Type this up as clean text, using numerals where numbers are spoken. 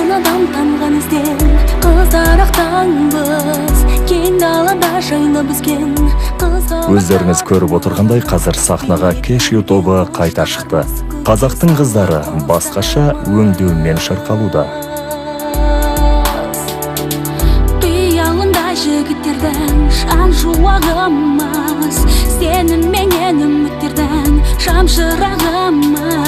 адам танған ізден, қыздар ақтаңбыз, кең далада жайнап өскен. Өздеріңіз көріп отырғандай, қазір сахнаға КешYou тобы қайта шықты. Қазақтың қыздары басқаша өңдеумен шырқалуда. Қиялында жігіттердің жан шуағымыз, сенің менен үміттердің шам шырағымыз.